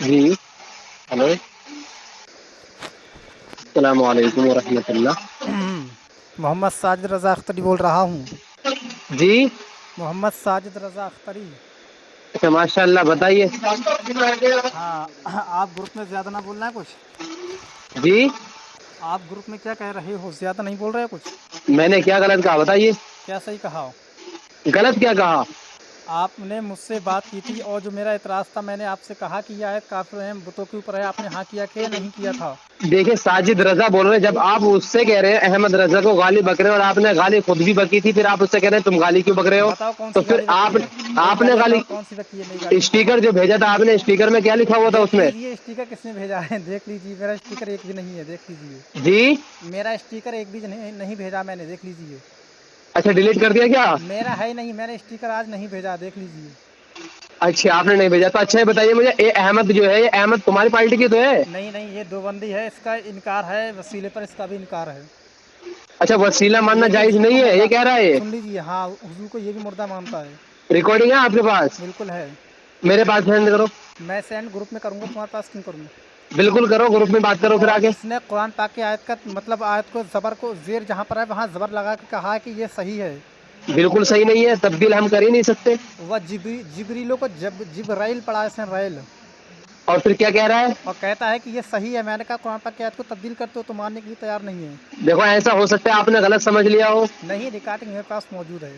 جی hello, السلام علیکم ورحمۃ اللہ۔ محمد ساجد رضا اختری بول رہا ہوں۔ جی محمد ساجد رضا اختری۔ اچھا ماشاء اللہ، بتائیے۔ ہاں، آپ گروپ میں زیادہ نہ بولنا ہے کچھ۔ جی آپ گروپ میں کیا کہہ رہے ہو؟ زیادہ نہیں بول رہے کچھ؟ میں نے کیا غلط کہا بتائیے؟ کیا صحیح کہا ہو؟ غلط کیا کہا؟ آپ نے مجھ سے بات کی تھی اور جو میرا اعتراض تھا، میں نے آپ سے کہا کہ یہ آیت کافر ہیں بتوں کے اوپر ہے، آپ نے ہاں کیا کہ نہیں کیا تھا؟ دیکھیں ساجد رضا بول رہے ہیں، جب آپ اس سے کہہ رہے ہیں احمد رضا کو گالی بک رہے ہیں، اور آپ نے گالی خود بھی بکی تھی، پھر آپ اس سے کہہ رہے ہیں تم گالی کیوں بک رہے ہو؟ بتاؤ کون تو سی پھر گالی بکی ہے؟ میری آپ نے گالی گالی، بتاؤ کون سی بکی ہے؟ میری گالی بتاؤ۔ اسٹیکر جو بھیجا تھا آپ نے، اسٹیکر میں کیا لکھا ہوا تھا اس دیکھ میں؟ لیجئے اسٹیکر کس نے بھیجا ہے، دیکھ لیجئے، میرا اسٹیکر ایک بھی نہیں ہے، دیکھ لیجئے۔ جی میرا اسٹیکر ایک بھی نہیں بھیجا میں نے، دیکھ لیجئے۔ اچھا ڈیلیٹ کر دیا کیا؟ میرا ہے نہیں، میں نے اسٹیکر آج نہیں بھیجا، دیکھ لیجئے۔ اچھا آپ نے نہیں بھیجا تو اچھا یہ بتائیے مجھے، یہ احمد جو ہے، یہ احمد تمہاری پارٹی کی تو ہے؟ نہیں، یہ دو بندی ہے، اس کا انکار ہے، وسیلے پر اس کا بھی انکار ہے۔ اچھا وسیلہ ماننا یہ بھی جائز حضور کو نہیں ہے یہ مردہ، کہہ رہا ہے؟ سن لیجئے، ہاں حضور کو یہ بھی مردہ مانتا ہے۔ ریکارڈنگ ہے آپ کے پاس؟ بالکل ہے۔ میرے پاس سینڈ کرو۔ میں سینڈ گروپ میں کروں گا، تمہارے پاس کیوں کروں؟ بالکل کرو، گروپ میں بات کرو پھر اور آگے۔ اس نے قرآن پاک کی آیت کا مطلب، آیت کو زبر کو زیر جہاں پر ہے وہاں زبر لگا کے کہا ہے کہ یہ صحیح ہے۔ بالکل صحیح نہیں ہے، تبدیل ہم کر ہی نہیں سکتے۔ وہ جبریلوں کو جبرائیل پڑھا اس نے، ریل، اور پھر کیا کہہ رہا ہے؟ اور کہتا ہے کہ یہ صحیح ہے۔ میں نے کہا قرآن پاک کی آیت کو تبدیل کرتے ہو تو ماننے کے لیے تیار نہیں ہے۔ دیکھو ایسا ہو سکتا ہے آپ نے غلط سمجھ لیا ہو۔ نہیں، ریکارڈنگ میرے پاس موجود ہے۔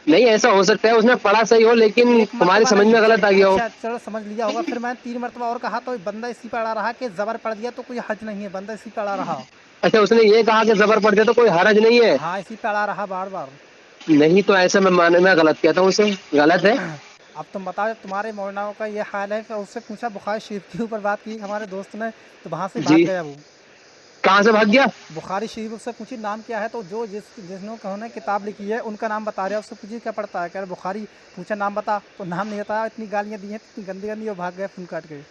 نہیں ایسا ہو سکتا ہے اس نے پڑھا صحیح ہو لیکن ایک تمہاری مرتبہ سمجھ نہیں، میں غلط آ گیا ہو۔ اچھا چلو سمجھ لیا ہوگا، پھر میں نے 3 مرتبہ اور کہا تو بندہ اسی پہ اڑا رہا کہ زبر پڑھ دیا تو کوئی حج نہیں ہے، بندہ اسی پہ اڑا رہا۔ اچھا اس نے یہ کہا کہ زبر پڑ جائے تو کوئی حرج نہیں ہے؟ ہاں اسی پہ اڑا رہا بار بار۔ نہیں تو ایسا میں ماننے میں غلط کہتا ہوں، اسے غلط ہے۔ اب تم بتاؤ، تمہارے مولاناؤں کا یہ حال ہے کہ اس سے پوچھا بخاری شریف کے اوپر بات کی ہمارے دوست نے تو وہاں سے بھاگ جی گیا وہ۔ کہاں سے بھاگ گیا؟ بخاری شریف اس سے پوچھی نام کیا ہے تو جو جس نے کتاب لکھی ہے ان کا نام بتا رہا ہے، اس سے پوچھی کیا پڑھتا ہے، کہہ رہے بخاری، پوچھا نام بتا تو نام نہیں بتایا، اتنی گالیاں دی ہیں اتنی گندی گندی، اور بھاگ گئے فون کاٹ کے۔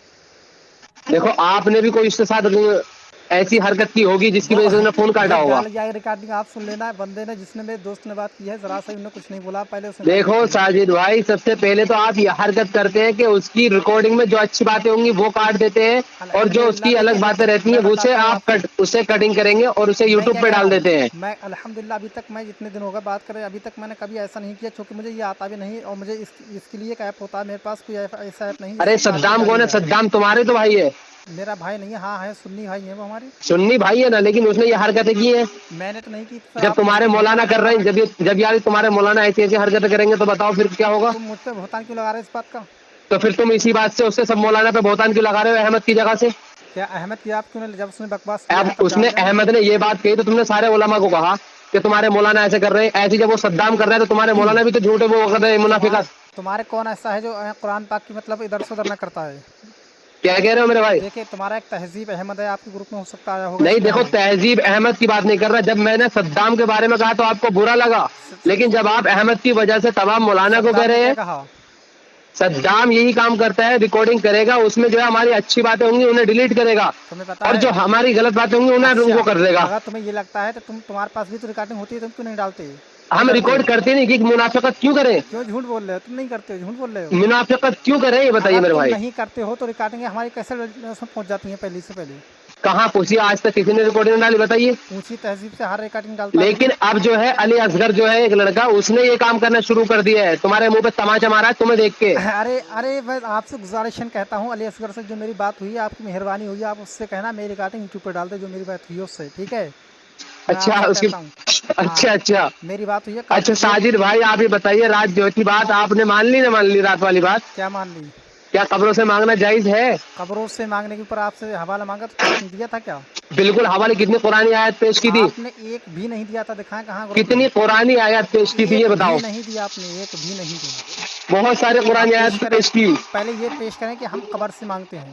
دیکھو آپ نے بھی کوئی اس کے ساتھ ایسی حرکت کی ہوگی جس کی وہ وجہ سے انہیں فون کاٹا یہ ہوگا۔ گالیاں ریکارڈنگ آپ سن لینا، بندے نے جس نے میرے دوست نے بات کی ہے ذرا سا انہیں کچھ نہیں بولا، پہلے اس نے گالیاں دیکھو دی ہیں۔ ساجد بھائی، سب سے پہلے تو آپ یہ حرکت کرتے ہیں کہ اس کی ریکارڈنگ میں جو اچھی باتیں ہوں گی وہ کاٹ دیتے ہیں، اور جو اس الحمدللہ کی الگ دیکھیں باتیں رہتی میں ہیں اسے بتاتا ہوں آپ آپ کو، اسے کٹنگ کریں گے اور اسے میں یوٹیوب کیا پہ کہہ رہا ڈال ہوں، دیتے ہیں۔ میں الحمدللہ ابھی تک میں جتنے دن ہوگا بات کرے ابھی تک میں نے کبھی ایسا نہیں کیا، چونکہ مجھے یہ آتا بھی نہیں، اور مجھے اس کے لیے ایک ایپ ہوتا ہے، میرے پاس کوئی ایسا ایپ نہیں جس ارے سے کاٹ کے صدام ڈالی کون ہے؟ جائے۔ صدام تمہارے تو بھائی ہے۔ میرا بھائی نہیں ہے، ہاں ہے، سنی بھائی ہیں وہ ہمارے۔ سنی بھائی ہے نا، لیکن اس نے یہ حرکتیں کی ہیں میں نے تو نہیں کی، پھر جب آپ تمہارے مجھ پہ مولانا بہتان کر کیوں رہے لگا ہیں، رہے جب یار تمہارے مولانا ایسی ایسی حرکتیں کریں گے تو بتاؤ پھر کیا ہوگا؟ تم مجھ پہ بہتان کیوں لگا رہے اس بات کا؟ تو پھر تم اسی بات سے اس سے سب مولانا پہ بہتان کیوں لگا رہے ہو احمد کی جگہ سے؟ کیا احمد کی آپ کیوں نے، جب اس نے بکواس اب کیا ہے تب اس نے ڈال دیں؟ احمد نے یہ بات کہی تو تم نے سارے علماء کو کہا کہ تمہارے مولانا ایسے کر رہے ہیں، ایسے جب وہ صدام کر رہے ہیں تو تمہارے مولانا بھی تو جھوٹے وہ کر رہے ہیں، منافقت۔ تمہارے کون ایسا ہے جو قرآن پاک کی مطلب ادھر سے ادھر نہ کرتا ہے؟ کیا کہہ رہے ہو میرے بھائی؟ دیکھیں تمہارا ایک تہذیب احمد ہے، آپ کے گروپ میں ہو سکتا آیا ہوگا، نہیں اس میں دیکھو ہے۔ تہذیب احمد کی بات نہیں کر رہا، جب میں نے صدام کے بارے میں کہا تو آپ کو برا لگا، لیکن جب آپ احمد کی وجہ سے تمام مولانا کو کہہ صدام نے رہے کیا ہیں، کہا؟ صدام یہی کام کرتا ہے، ریکارڈنگ کرے گا، اس میں جو ہے ہماری اچھی باتیں ہوں گی انہیں ڈیلیٹ کرے گا، تمہیں پتا اور جو ہے؟ ہماری غلط باتیں ہوں گی انہیں ان کو اچھا، کر دے گا۔ اگر تمہیں یہ لگتا ہے تو تمہارے پاس بھی تو ریکارڈنگ ہوتی ہے، تم کیوں نہیں ڈالتے؟ کیوں ہم ڈرتے ریکارڈ ہو؟ کرتے نہیں کہ منافقت کیوں کریں؟ کیوں جھوٹ بول رہے ہو؟ تم نہیں کرتے ہو، جھوٹ بول رہے ہو۔ منافقت کیوں کریں یہ بتائیے اگر میرے تم بھائی؟ نہیں کرتے ہو تو ریکارڈنگ ہماری کیسے اس میں پہنچ جاتی ہیں پہلے سے پہلے؟ کہاں پوچھی آج تک کسی نے ریکارڈنگ ڈالی بتائیے؟ پوچھی تہذیب سے ہر ریکارڈنگ ڈالتا ہے لیکن تمہیں۔ اب جو ہے علی اصغر جو ہے ایک لڑکا، اس نے یہ کام کرنا شروع کر دیا ہے، تمہارے منہ پہ تماچا مارا ہے تمہیں دیکھ کے۔ ارے میں آپ سے گزارشن کہتا ہوں، علی اصغر سے جو میری بات ہوئی ہے، آپ کی مہربانی ہوئی ہے، آپ اس سے کہنا میری ریکارڈنگ یوٹیوب پہ ڈال دے، جو میری بات ہوئی ہے اس سے، ٹھیک ہے؟ میں آپ اچھا سے اس کی، کہتا ہوں، ہاں اچھا میری بات ہوئی ہے اچھا کافی دیر۔ ساجد بھائی آپ یہ بتائیے، رات جو تھی بات آپ نے مان لی نہ مان لی؟ رات والی بات کیا مان لی؟ کیا قبروں سے مانگنا جائز ہے؟ قبروں سے مانگنے کے اوپر آپ سے حوالہ مانگا تو ترنت نہیں دیا تھا کیا؟ بالکل، حوالے کتنی قرآن آیت پیش کی تھی؟ آپ نے ایک بھی نہیں دیا تھا، دکھائیں کہاں گروپ میں؟ کتنی قرآن آیت پیش کی تھی یہ ایک بھی بتاؤ؟ نہیں دیا آپ نے، ایک بھی نہیں دی۔ بہت سارے اب قرآن پیش آیت کریں، پیش کی۔ پہلے یہ پیش کریں کہ ہم قبر سے مانگتے ہیں۔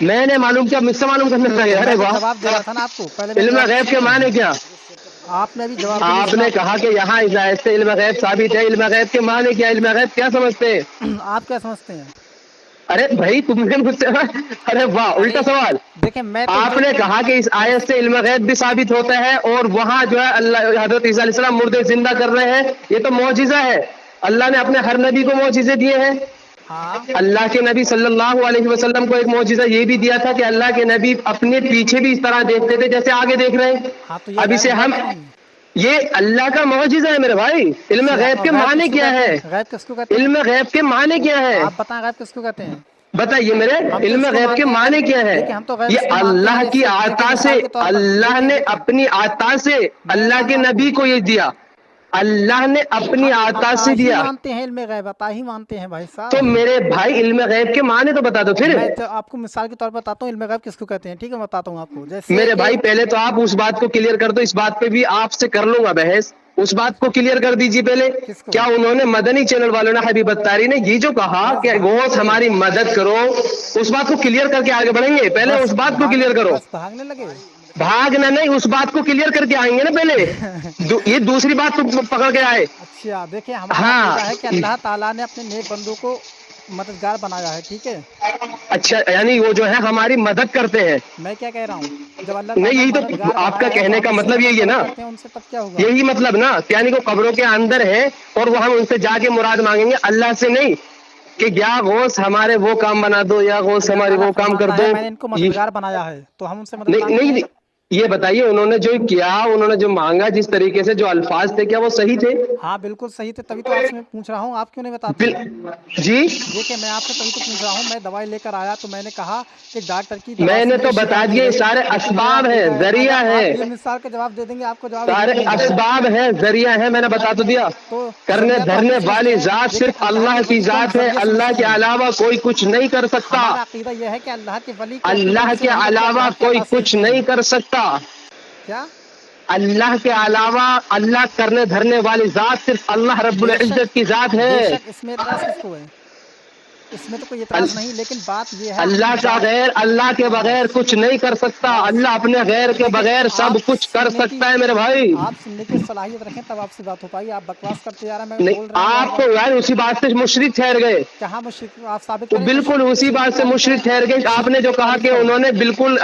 میں نے معلوم کیا، مجھ سے معلوم کرنا چاہیے؟ ارے واہ، جواب دے رہا تھا نا آپ کو پہلے میں علم جواب- غیب کے معنی کیا؟ آپ نے ابھی جواب آپ نے کہا کہ یہاں ہدایت سے علم غیب ثابت ہے، علم غیب کے معنی کیا؟ علم غیب کیا سمجھتے ہیں؟ آپ کیا سمجھتے ہیں؟ ارے بھائی تم نے مجھ سے، ارے واہ الٹا سوال. دیکھیں میں تو آپ نے کہا کہ اس آیت سے علم غیب بھی ثابت ہوتا ہے، اور وہاں جو ہے اللہ حضرت عیسیٰ علیہ السلام مردے زندہ کر رہے ہیں، یہ تو معجزہ ہے. اللہ نے اپنے ہر نبی کو معجزے دیے ہیں. ہاں اللہ کے نبی صلی اللہ علیہ وسلم کو ایک معجزہ یہ بھی دیا تھا کہ اللہ کے نبی اپنے پیچھے بھی اس طرح دیکھتے تھے جیسے آگے دیکھ رہے ہیں. ہاں تو یہ اب اسے غیب ہم، ہے کہ نہیں؟ یہ اللہ کا معجزہ ہے میرے بھائی. علم غیب کے معنی کس کو کیا کہتے ہے؟ ہیں؟ غیب کس کو کہتے ہیں؟ علم غیب کے معنی کیا ہے؟ آپ بتائیں غیب کس کو کہتے ہیں؟ بتائیے میرے، ہم تو علم اس کو غیب کے مانتے ہیں، معنی کیا ہے؟ دیکھیں ہم تو غیب یہ اس کو مانتے اللہ ہیں، کی جیسے عطا مثال سے، کے طور پر اللہ نے دیکھیں، اپنی عطا سے اللہ کے مانوں آپ نبی کو یہ دیا، اللہ نے اپنی عطا سے ہی دیا. مانتے ہیں علم غیب، عطا ہی مانتے ہیں بھائی تو صاحب. میرے بھائی علم غیب کے معنی تو بتا دو پھر. میں تو آپ کو مثال کے طور پر بتاتا ہوں علم غیب کس کو کہتے ہیں. ٹھیک ہے بتاتا ہوں آپ کو. جیسے میرے کہ بھائی پہلے تو آپ اس بات کو کلیئر کر دو، اس بات پہ بھی آپ سے کر لوں گا بحث. اس بات کو کلیئر کر دیجیے پہلے. کس کو؟ کیا انہوں نے مدنی چینل والوں نے، حبیب اتاری نے یہ جو کہا بس کہ بھاگنے غوث لگے، ہماری مدد کرو، اس بات کو کلیئر کر کے آگے بڑھیں گے. پہلے اس بات کو کلیئر کرو. بس بھاگنے لگے. بھاگنا نہیں، اس بات کو کلیئر کر کے آئیں گے نا پہلے. یہ دوسری بات تو پکڑ کے آئے. اچھا دیکھیں ہمارا ہاں. عقیدہ ہے کہ اللہ تعالیٰ نے اپنے نیک بندوں کو مددگار بنایا ہے. ٹھیک ہے اچھا یعنی وہ جو ہے ہماری مدد کرتے ہیں. میں کیا کہہ رہا ہوں، جب اللہ نہیں تعالیٰ یہی تو مددگار آپ کا بنایا ہے تو کہنے ہم کا اس سے مطلب مدد یہی ہے تھوڑی نا، کرتے ہیں ان سے، تب کیا ہوگا؟ یہی مطلب نا، یعنی وہ قبروں کے اندر ہے اور وہ ہم ان سے جا کے مراد مانگیں گے، اللہ سے نہیں کہ یا غوث ہمارے وہ کام بنا دو، یا غوث اللہ ہمارے تعالیٰ وہ کام کر فرماتا ہے دو. میں نے ان کو مددگار بنایا ہے تو ہم ان سے مدد نہیں مانگتے ہیں. نہیں، یہ بتائیے انہوں نے جو کیا، انہوں نے جو مانگا، جس طریقے سے جو الفاظ تھے، کیا وہ صحیح تھے؟ ہاں بالکل صحیح تھے، تبھی تو آپ سے میں پوچھ رہا ہوں، آپ کیوں نہیں بتاتے؟ جی دیکھیں میں آپ سے تبھی تو پوچھ رہا ہوں. میں دوائی لے کر آیا تو میں نے کہا کہ ڈاکٹر کی دوا میں سے نے میری تو بتا شفا مل دیے، گئی، سارے لیکن اگر اسباب آپ ہیں، ذریعہ اگر ہے، آپ بے مثال کا جواب دے دیں گے آپ کو جواب سارے یہی ملے گا. اسباب ہیں، ذریعہ ہے، میں نے بتا تو دیا. تو کرنے ذریعہ تو ہم دھرنے بھی والی سمجھتے ہیں. ذات دیکھیں صرف اللہ کے کی ولی کو ہم ذات ہے، ذریعہ اللہ سمجھتے کے ہیں. علاوہ کوئی کچھ نہیں کر سکتا. ہمارا عقیدہ یہ ہے کہ اللہ کے ولی کو اپنے اللہ طرف سے کے نہیں بلکہ علاوہ اللہ کی کوئی عطا سے کچھ ملتے ہیں. نہیں کر سکتا. کیا؟ اللہ کے علاوہ، اللہ کرنے دھرنے والی ذات صرف اللہ رب بے العزت شک کی ذات بے ہے. شک اس میں اعتراض کس کو ہے؟ اس میں تو کوئی اعتراض نہیں، لیکن بات یہ ہے اللہ ہم کا غیر اللہ کے بغیر کچھ نہیں کر سکتا، بس اللہ اپنے غیر کے دیکھیں بغیر سب آپ کچھ کر سننے کی سکتا ہے میرے بھائی. آپ سننے کی صلاحیت رکھیں تب آپ سے بات ہو پائی. آپ بکواس کرتے جا رہے ہیں، میں نہیں، بول رہا ہوں بار آپ بار. تو یار اسی بات سے مشرک ٹھہر گئے. کہاں مشرک؟ آپ ثابت تو کریں. بالکل اسی شرک کی بات سے تعریف کریں، مشرک ٹھہر گئے. آپ شرک نے جو کی کہا تعریف کہ کریں، انہوں نے بالکل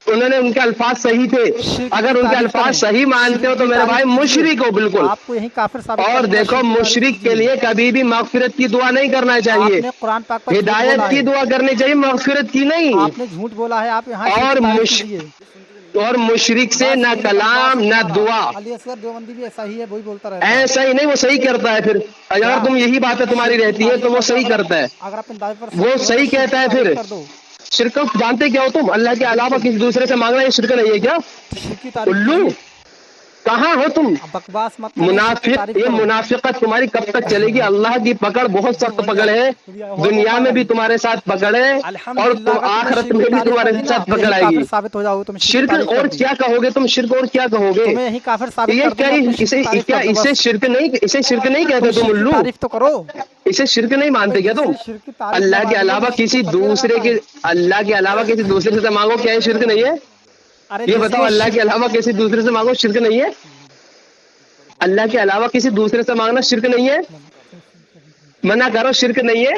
انہوں نے ان کے الفاظ صحیح تھے، شرک اگر کی ان کے تعریف کریں، الفاظ صحیح مانتے ہو شرک تو کی میرے بھائی تعریف کیجیے. مشرک ہو بالکل. آپ کو یہیں کافر ثابت کر اور دوں گا. دیکھو شرک کی تعریف مشرک کے کیجیے. لیے کبھی بھی مغفرت کی دعا نہیں کرنا آپ چاہیے، نے قرآن پاک پر جھوٹ ہدایت بولا کی ہے، دعا کرنی چاہیے، مغفرت کی نہیں. آپ نے جھوٹ بولا ہے. آپ یہاں شرک کی اور تعریف کیجیے. اور مشرک سے بس نہ یہی کلام بکواس ہے نہ تمہارا. دعا. علی اصغر دیوبندی بھی ایسا ہی ہے، وہی بولتا رہتا ہے. ایسا ہی نہیں، وہ صحیح کرتا ہے. پھر کیا اگر تم یہی باتیں تمہاری شرک کی رہتی ہیں تعریف تو وہ کر دو. صحیح کرتا ہے. اگر آپ ان دعوے پر وہ سچے ہو تو صحیح شرک کی کہتا ہے. تعریف پھر کر دو. شرک جانتے کیا ہو تم؟ اللہ کے علاوہ بالکل کسی دوسرے سے مانگنا یہ شرک نہیں ہے کیا؟ شرک کی تعریف الو کیجیے. کہاں ہو تم؟ اب بکواس مت کرو، شرک کی منافق، تعریف یہ کرو. منافقت تمہاری کب تک چلے گی؟ اللہ کی پکڑ بہت سخت پکڑ ہے، دنیا میں بھی تمہارے ساتھ پکڑ ہے، اور الحمدللہ تم اگر تم نے آخرت شرک کی میں بھی تعریف کر تمہارے دی نا ساتھ تو پکڑ یہی آئے گی. کافر ثابت ہو جاؤ. تم شرک کی شرک تعریف اور کر دی کیا کہو گے تم؟ شرک اور کیا کہو گے؟ تمہیں یہی کافر ثابت یہ کر دوں کیا گا. تمہیں شرک کی تعریف کر دو. اسے بس شرک نہیں، اسے شرک نہیں تم کہتے تم شرک کی الو. تعریف تو کرو. اسے شرک نہیں ابے مانتے کیا تم؟ جسے شرک کی تعریف نہ اللہ کے معلوم ہو وہ علاوہ شرک کو کسی فتوے دوسرے لگاتا کے، ہے. اللہ کے علاوہ کسی دوسرے سے مانگو، کیا یہ شرک نہیں ہے؟ ارے یہ جس بتاؤ، کو اللہ کے شرک علاوہ کسی دوسرے سے مانگو شرک نہیں ہے؟ اللہ کے علاوہ کسی دوسرے سے مانگنا شرک نہیں ہے؟ منع کرو، شرک نہیں ہے.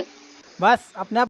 بس اپنے آپ